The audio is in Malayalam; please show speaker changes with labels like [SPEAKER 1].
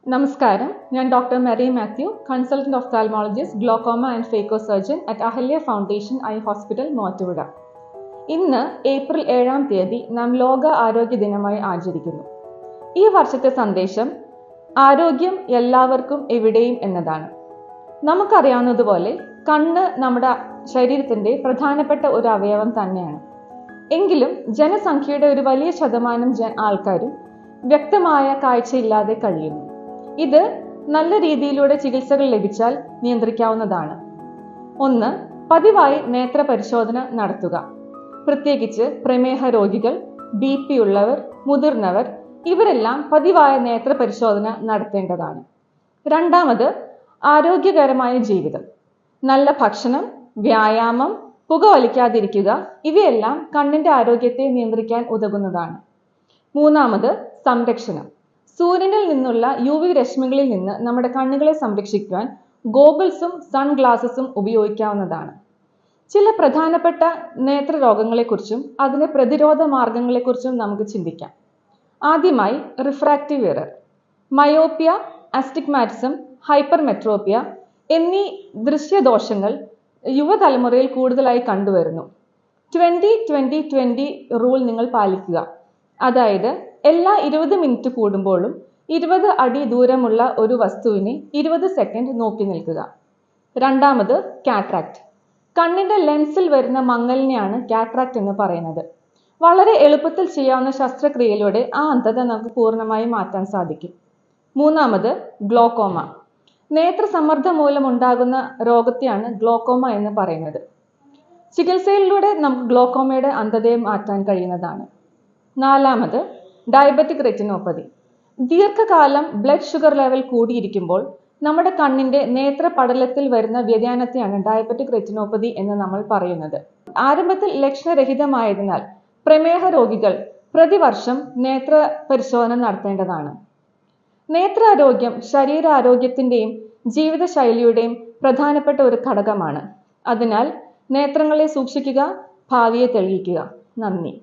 [SPEAKER 1] നമസ്കാരം, ഞാൻ doctor Mary Mathew, consultant ophthalmologist, glaucoma and phaco surgeon at Ahalya foundation eye hospital, Muvattupuzha. ഇന്ന് ഏപ്രിൽ 7-ാം തീയതി നാം ലോക ആരോഗ്യ ദിനമായി ആചരിക്കുന്നു. ഈ വർഷത്തെ സന്ദേശം ആരോഗ്യം എല്ലാവർക്കും എവിടെയും എന്നതാണ്. നമുക്കറിയാവുന്നതുപോലെ കണ്ണ് നമ്മുടെ ശരീരത്തിന്റെ പ്രധാനപ്പെട്ട ഒരു അവയവം തന്നെയാണ്. എങ്കിലും ജനസംഖ്യയുടെ ഒരു വലിയ ശതമാനം ആൾക്കാരും വ്യക്തമായ കാഴ്ചയില്ലാതെ കഴിയുന്നു. ഇത് നല്ല രീതിയിലൂടെ ചികിത്സകൾ ലഭിച്ചാൽ നിയന്ത്രിക്കാവുന്നതാണ്. 1. പതിവായി നേത്ര പരിശോധന നടത്തുക. പ്രത്യേകിച്ച് പ്രമേഹ രോഗികൾ, BP ഉള്ളവർ, മുതിർന്നവർ ഇവരെല്ലാം പതിവായ നേത്ര പരിശോധന നടത്തേണ്ടതാണ്. 2. ആരോഗ്യകരമായ ജീവിതം. നല്ല ഭക്ഷണം, വ്യായാമം, പുകവലിക്കാതിരിക്കുക ഇവയെല്ലാം കണ്ണിന്റെ ആരോഗ്യത്തെ നിയന്ത്രിക്കാൻ ഉതകുന്നതാണ്. 3. സംരക്ഷണം. സൂര്യനിൽ നിന്നുള്ള UV രശ്മികളിൽ നിന്ന് നമ്മുടെ കണ്ണുകളെ സംരക്ഷിക്കുവാൻ ഗോഗിൾസും സൺഗ്ലാസസും ഉപയോഗിക്കാവുന്നതാണ്. ചില പ്രധാനപ്പെട്ട നേത്രരോഗങ്ങളെക്കുറിച്ചും അതിന് പ്രതിരോധ മാർഗങ്ങളെക്കുറിച്ചും നമുക്ക് ചിന്തിക്കാം. ആദ്യമായി refractive error. Myopia, astigmatism, hypermetropia എന്നീ ദൃശ്യദോഷങ്ങൾ യുവതലമുറയിൽ കൂടുതലായി കണ്ടുവരുന്നു. 20-20-20 റൂൾ നിങ്ങൾ പാലിക്കുക. അതായത് എല്ലാ 20 മിനിറ്റ് കൂടുമ്പോഴും 20 അടി ദൂരമുള്ള ഒരു വസ്തുവിനെ 20 സെക്കൻഡ് നോക്കി നിൽക്കുക. 2. കാട്രാക്ട്. കണ്ണിന്റെ ലെൻസിൽ വരുന്ന മങ്ങലിനെയാണ് കാട്രാക്ട് എന്ന് പറയുന്നത്. വളരെ എളുപ്പത്തിൽ ചെയ്യാവുന്ന ശസ്ത്രക്രിയയിലൂടെ ആ അന്ധത നമുക്ക് പൂർണ്ണമായി മാറ്റാൻ സാധിക്കും. 3. ഗ്ലോക്കോമ. നേത്രസമ്മർദ്ദം മൂലം ഉണ്ടാകുന്ന രോഗത്തെയാണ് ഗ്ലോക്കോമ എന്ന് പറയുന്നത്. ചികിത്സയിലൂടെ നമുക്ക് ഗ്ലോക്കോമയുടെ അന്ധതയെ മാറ്റാൻ കഴിയുന്നതാണ്. 4. Diabetic retinopathy. ദീർഘകാലം ബ്ലഡ് ഷുഗർ ലെവൽ കൂടിയിരിക്കുമ്പോൾ നമ്മുടെ കണ്ണിന്റെ നേത്രപടലത്തിൽ വരുന്ന വ്യതിയാനത്തെയാണ് ഡയബറ്റിക് റെറ്റിനോപ്പതി എന്ന് നമ്മൾ പറയുന്നത്. ആരംഭത്തിൽ ലക്ഷണരഹിതമായതിനാൽ പ്രമേഹ രോഗികൾ പ്രതിവർഷം നേത്ര പരിശോധന നടത്തേണ്ടതാണ്. നേത്രാരോഗ്യം ശരീരാരോഗ്യത്തിന്റെയും ജീവിതശൈലിയുടെയും പ്രധാനപ്പെട്ട ഒരു ഘടകമാണ്. അതിനാൽ നേത്രങ്ങളെ സൂക്ഷിക്കുക, ഭാവിയെ തെളിയിക്കുക. നന്ദി.